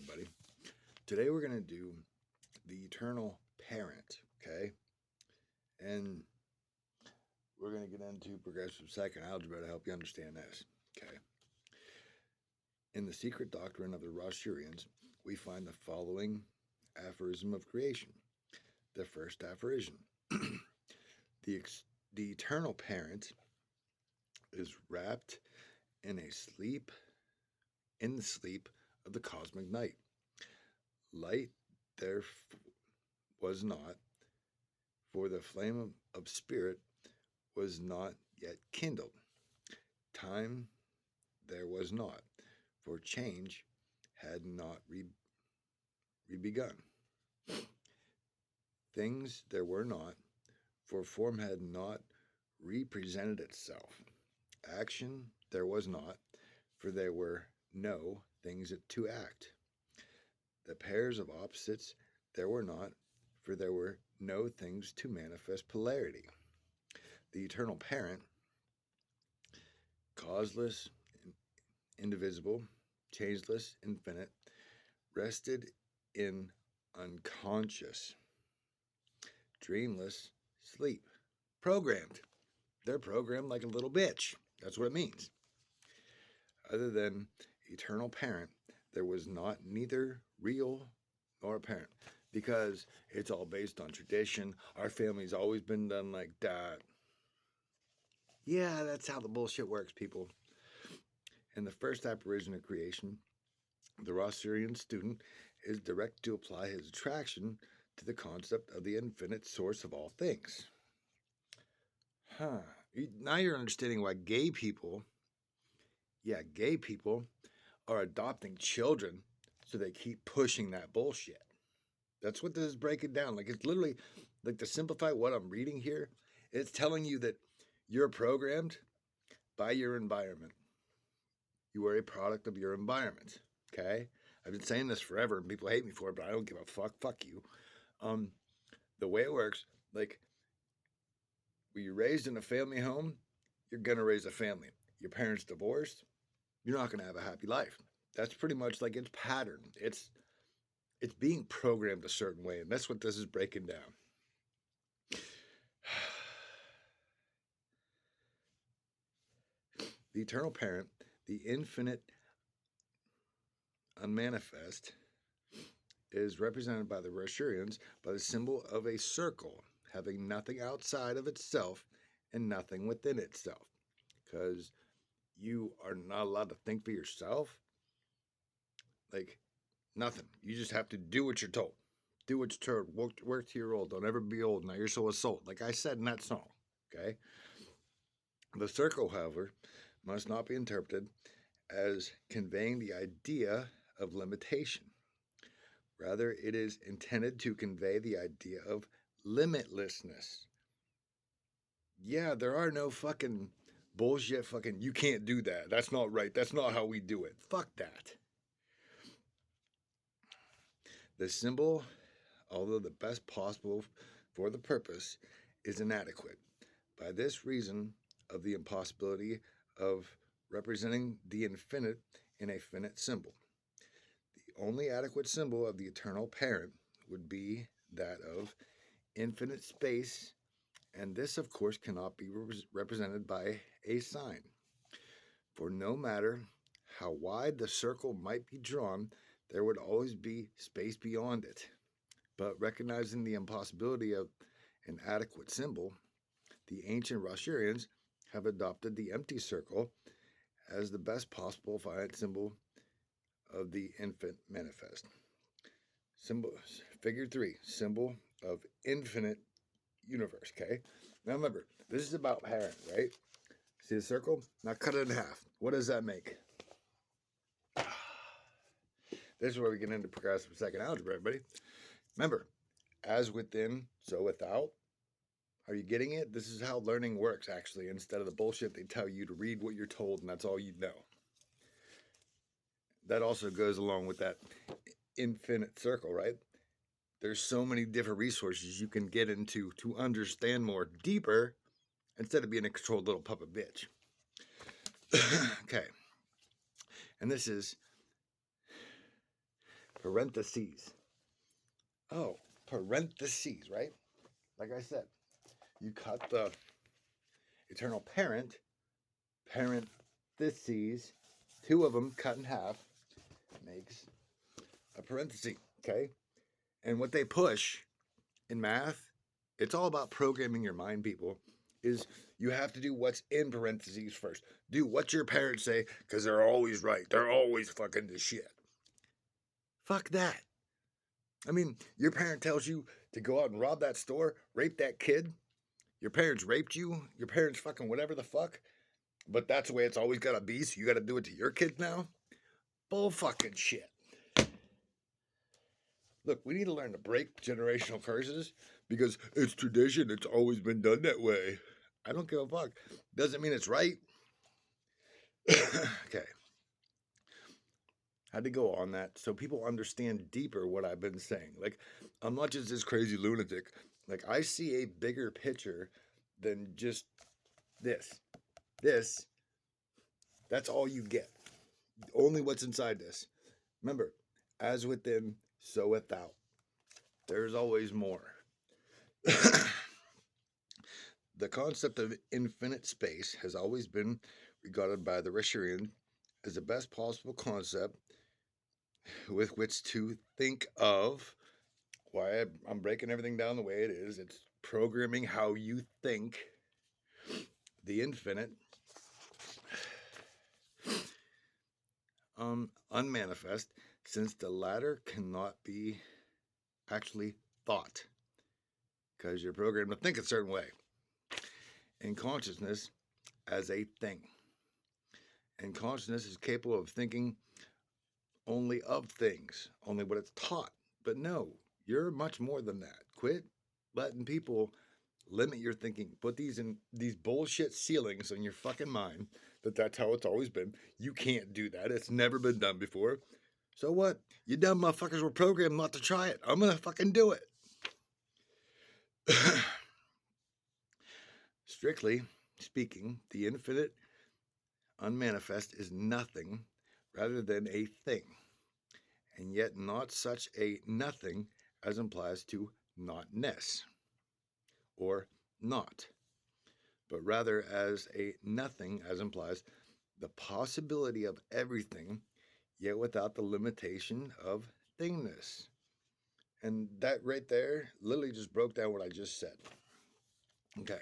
everybody. Today we're going to do the eternal parent, okay? And we're going to get into progressive second algebra to help you understand this, okay? In the secret doctrine of the Rosarians, we find the following aphorism of creation. The first aphorism. the eternal parent is wrapped in the sleep of the cosmic night. Light there was not, for the flame of spirit was not yet kindled. Time there was not, for change had not begun. Things there were not, for form had not represented itself. Action there was not, for there were no things to act. The pairs of opposites there were not, for there were no things to manifest polarity. The eternal parent, causeless, indivisible, changeless, infinite, rested in unconscious, dreamless sleep. Programmed. They're programmed like a little bitch. That's what it means. Other than eternal parent, there was not neither real nor apparent, because it's all based on tradition. Our family's always been done like that. Yeah, that's how the bullshit works, people. In the first apparition of creation, the Rosarian student is directed to apply his attraction to the concept of the infinite source of all things. Now you're understanding why gay people are adopting children so they keep pushing that bullshit. That's what this is breaking down. Like, it's literally, like, to simplify what I'm reading here, it's telling you that you're programmed by your environment. You are a product of your environment, okay? I've been saying this forever, and people hate me for it, but I don't give a fuck. Fuck you. The way it works, like, when you're raised in a family home, you're going to raise a family. Your parents divorced, you're not going to have a happy life. That's pretty much like its pattern. It's being programmed a certain way, and that's what this is breaking down. The eternal parent, the infinite unmanifest, is represented by the Rosarians by the symbol of a circle having nothing outside of itself and nothing within itself. Because you are not allowed to think for yourself. Like, nothing. You just have to do what you're told. Do what you're told. Work till you're old. Don't ever be old. Now you're so assault. Like I said in that song. Okay? The circle, however, must not be interpreted as conveying the idea of limitation. Rather, it is intended to convey the idea of limitlessness. Yeah, there are no fucking bullshit you can't do that. That's not right. That's not how we do it. Fuck that. The symbol, although the best possible for the purpose, is inadequate. By this reason of the impossibility of representing the infinite in a finite symbol. The only adequate symbol of the eternal parent would be that of infinite space, and this, of course, cannot be represented by a sign. For no matter how wide the circle might be drawn, there would always be space beyond it. But recognizing the impossibility of an adequate symbol, the ancient Rosarians have adopted the empty circle as the best possible finite symbol of the infant manifest. Symbol, figure 3, symbol of infinite universe, okay? Now remember, this is about parent, right? See the circle? Now cut it in half. What does that make? This is where we get into progressive second algebra, everybody. Remember, as within, so without. Are you getting it? This is how learning works, actually, instead of the bullshit they tell you to read what you're told and that's all you know. That also goes along with that infinite circle, right? There's so many different resources you can get into to understand more deeper instead of being a controlled little puppet bitch. Okay. And this is parentheses. Oh, parentheses, right? Like I said, you cut the eternal parent, parentheses, two of them cut in half makes a parenthesis, okay? And what they push in math, it's all about programming your mind, people, is you have to do what's in parentheses first. Do what your parents say, because they're always right. They're always fucking the shit. Fuck that. I mean, your parent tells you to go out and rob that store, rape that kid. Your parents raped you. Your parents fucking whatever the fuck. But that's the way it's always got to be, so you got to do it to your kids now? Bull fucking shit. Look, we need to learn to break generational curses because it's tradition. It's always been done that way. I don't give a fuck. Doesn't mean it's right. Okay. Had to go on that so people understand deeper what I've been saying. Like, I'm not just this crazy lunatic. Like, I see a bigger picture than just this. This, that's all you get. Only what's inside this. Remember, as within, so without. There's always more. The concept of infinite space has always been regarded by the Risharian as the best possible concept with which to think of. Why I'm breaking everything down the way it is. It's programming how you think. The infinite, unmanifest, since the latter cannot be actually thought, because you're programmed to think a certain way. In consciousness as a thing. And consciousness is capable of thinking only of things, only what it's taught. But no, you're much more than that. Quit letting people limit your thinking. Put these bullshit ceilings on your fucking mind that's how it's always been. You can't do that. It's never been done before. So what? You dumb motherfuckers were programmed not to try it. I'm gonna fucking do it. Strictly speaking, the infinite unmanifest is nothing rather than a thing, and yet not such a nothing as implies to notness or not, but rather as a nothing as implies the possibility of everything, yet without the limitation of thingness. And that right there literally just broke down what I just said. Okay.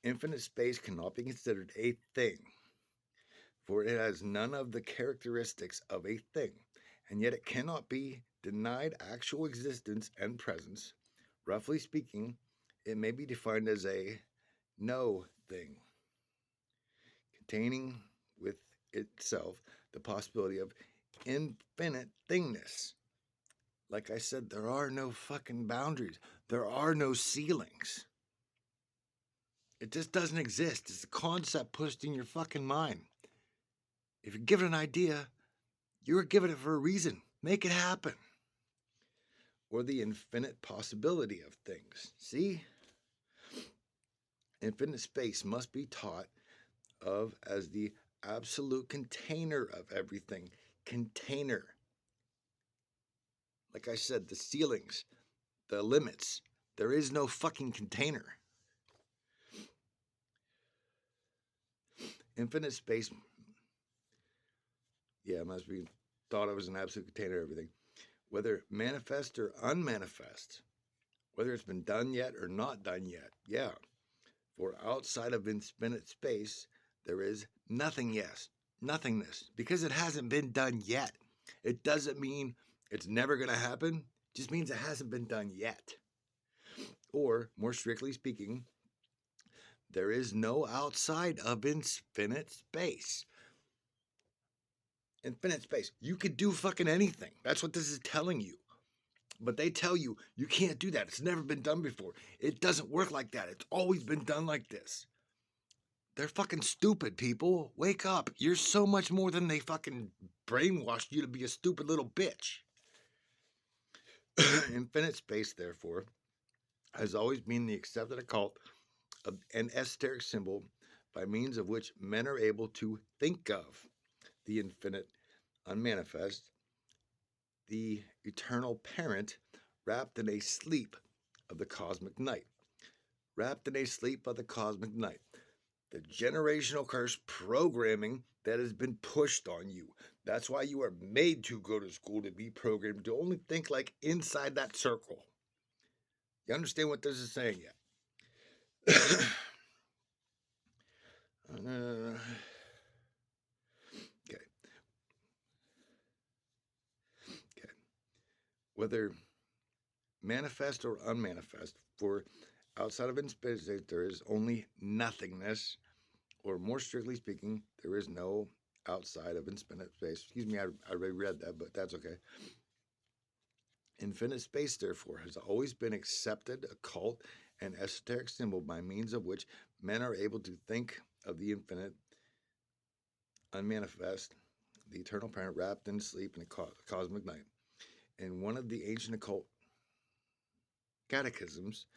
Infinite space cannot be considered a thing, for it has none of the characteristics of a thing, and yet it cannot be denied actual existence and presence. Roughly speaking, it may be defined as a no thing, containing with itself the possibility of infinite thingness. Like I said, there are no fucking boundaries. There are no ceilings. It just doesn't exist. It's a concept pushed in your fucking mind. If you're given an idea, you're given it for a reason. Make it happen. Or the infinite possibility of things. See? Infinite space must be taught of as the absolute container of everything. Container. Like I said, the ceilings, the limits. There is no fucking container. Infinite space, must be thought of as an absolute container of everything. Whether manifest or unmanifest, whether it's been done yet or not done yet, yeah. For outside of infinite space, there is nothingness, because it hasn't been done yet. It doesn't mean it's never going to happen, it just means it hasn't been done yet. Or, more strictly speaking, there is no outside of infinite space. Infinite space. You could do fucking anything. That's what this is telling you. But they tell you, you can't do that. It's never been done before. It doesn't work like that. It's always been done like this. They're fucking stupid, people. Wake up. You're so much more than they fucking brainwashed you to be a stupid little bitch. Infinite space, therefore, has always been the accepted occult of an esoteric symbol by means of which men are able to think of the infinite unmanifest the eternal parent wrapped in a sleep of the cosmic night. Wrapped in a sleep of the cosmic night. The generational curse programming that has been pushed on you. That's why you are made to go to school, to be programmed to only think like inside that circle. You understand what this is saying yet? Okay. Okay. Whether manifest or unmanifest, for outside of space, there is only nothingness, or more strictly speaking, there is no outside of infinite space. Excuse me, I already read that, but that's okay. Infinite space, therefore, has always been accepted, occult, and esoteric symbol by means of which men are able to think of the infinite, unmanifest, the eternal parent wrapped in sleep in a cosmic night. In one of the ancient occult catechisms,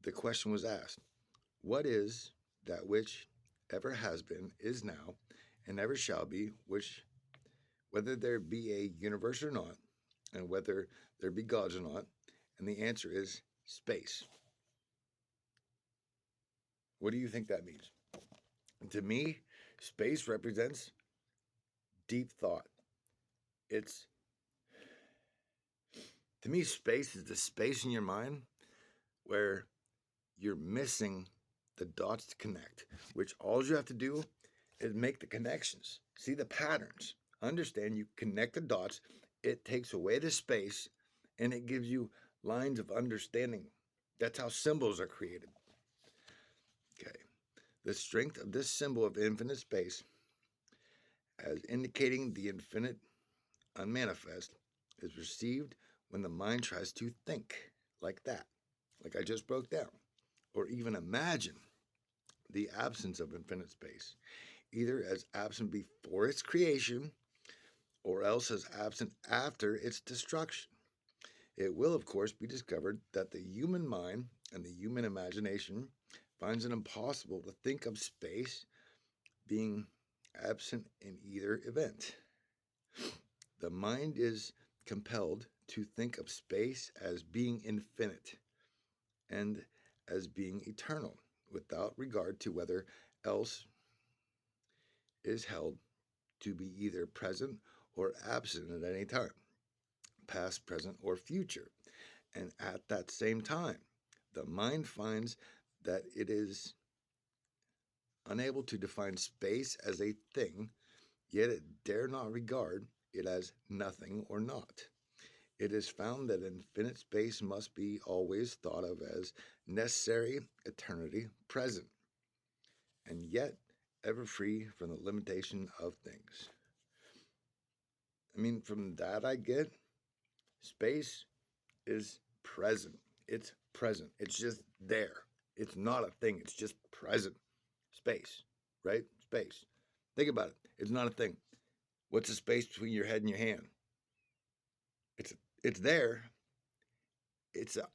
the question was asked, what is that which ever has been, is now, and ever shall be, which, whether there be a universe or not, and whether there be gods or not? And the answer is space. What do you think that means? To me, space represents deep thought. To me, space is the space in your mind where you're missing the dots to connect, which all you have to do is make the connections, see the patterns, understand you connect the dots. It takes away the space and it gives you lines of understanding. That's how symbols are created. Okay. The strength of this symbol of infinite space, as indicating the infinite unmanifest, is received when the mind tries to think like that, like I just broke down, or even imagine the absence of infinite space, either as absent before its creation or else as absent after its destruction. It will, of course, be discovered that the human mind and the human imagination finds it impossible to think of space being absent in either event. The mind is compelled to think of space as being infinite and as being eternal, without regard to whether else is held to be either present or absent at any time, past, present, or future. And at that same time, the mind finds that it is unable to define space as a thing, yet it dare not regard it as nothing or not. It is found that infinite space must be always thought of as necessary eternity present, and yet ever free from the limitation of things. I mean, from that I get space is present. It's present. It's just there. It's not a thing. It's just present. Space, right? Space. Think about it. It's not a thing. What's the space between your head and your hand? It's there. It's a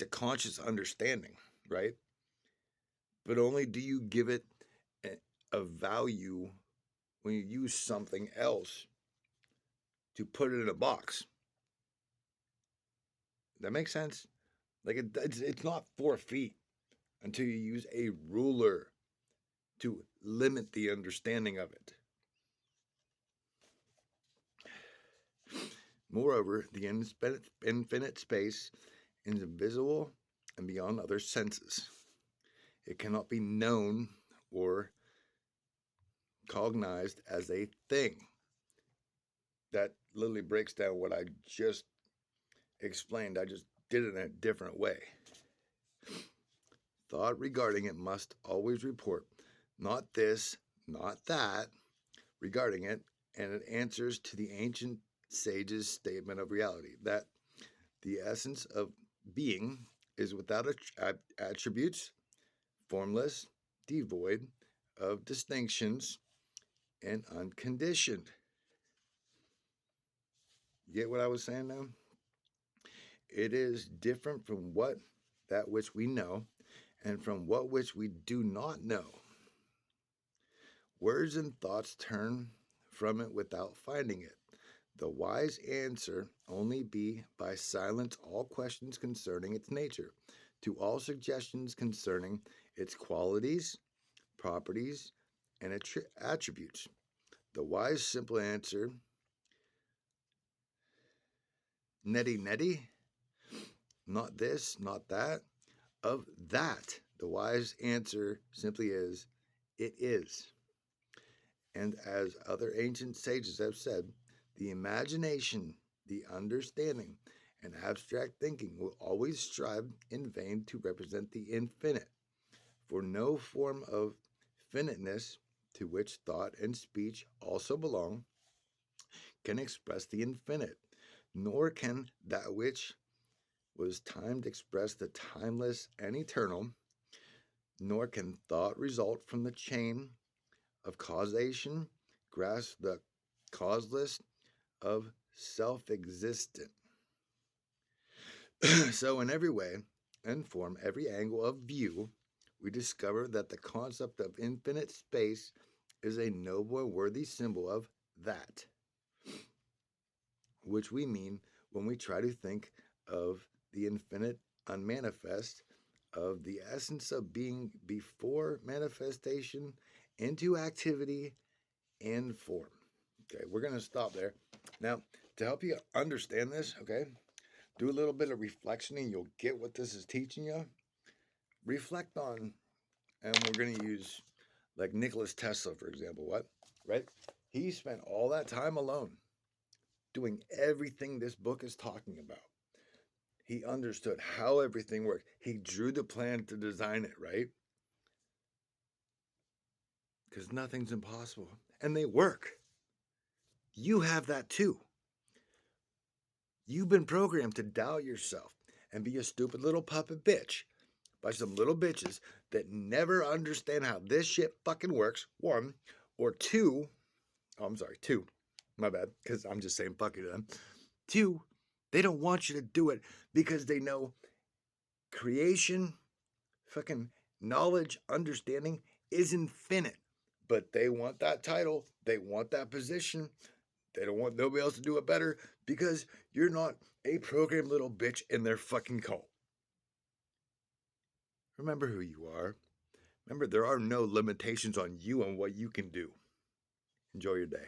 conscious understanding, right? But only do you give it a value when you use something else to put it in a box. That makes sense? Like it's not 4 feet until you use a ruler to limit the understanding of it. Moreover, the infinite space is invisible and beyond other senses. It cannot be known or cognized as a thing. That literally breaks down what I just explained. I just did it in a different way. Thought regarding it must always report not this, not that, regarding it, and it answers to the ancient sage's statement of reality that the essence of being is without attributes, formless, devoid of distinctions, and unconditioned. You get what I was saying now? It is different from that which we know and from what which we do not know. Words and thoughts turn from it without finding it. The wise answer only be by silence all questions concerning its nature, to all suggestions concerning its qualities, properties, and attributes. The wise simple answer, netty netty, not this, not that, of that. The wise answer simply is, it is. And as other ancient sages have said, the imagination, the understanding, and abstract thinking will always strive in vain to represent the infinite, for no form of finiteness, to which thought and speech also belong, can express the infinite, nor can that which was timed express the timeless and eternal, nor can thought result from the chain of causation, grasp the causeless of self-existent. So in every way and form, every angle of view, we discover that the concept of infinite space is a noble and worthy symbol of that, which we mean when we try to think of the infinite unmanifest, of the essence of being before manifestation into activity and form. Okay, we're going to stop there. Now, to help you understand this, okay, do a little bit of reflection and you'll get what this is teaching you. Reflect on, and we're going to use like Nikola Tesla, for example, what? Right? He spent all that time alone doing everything this book is talking about. He understood how everything worked. He drew the plan to design it, right? Because nothing's impossible. And they work. You have that too. You've been programmed to doubt yourself and be a stupid little puppet bitch by some little bitches that never understand how this shit fucking works, one. Or two, two, my bad, because I'm just saying fuck you to them. Two, they don't want you to do it because they know creation, fucking knowledge, understanding is infinite. But they want that title, they want that position, they don't want nobody else to do it better because you're not a programmed little bitch in their fucking cult. Remember who you are. Remember, there are no limitations on you and what you can do. Enjoy your day.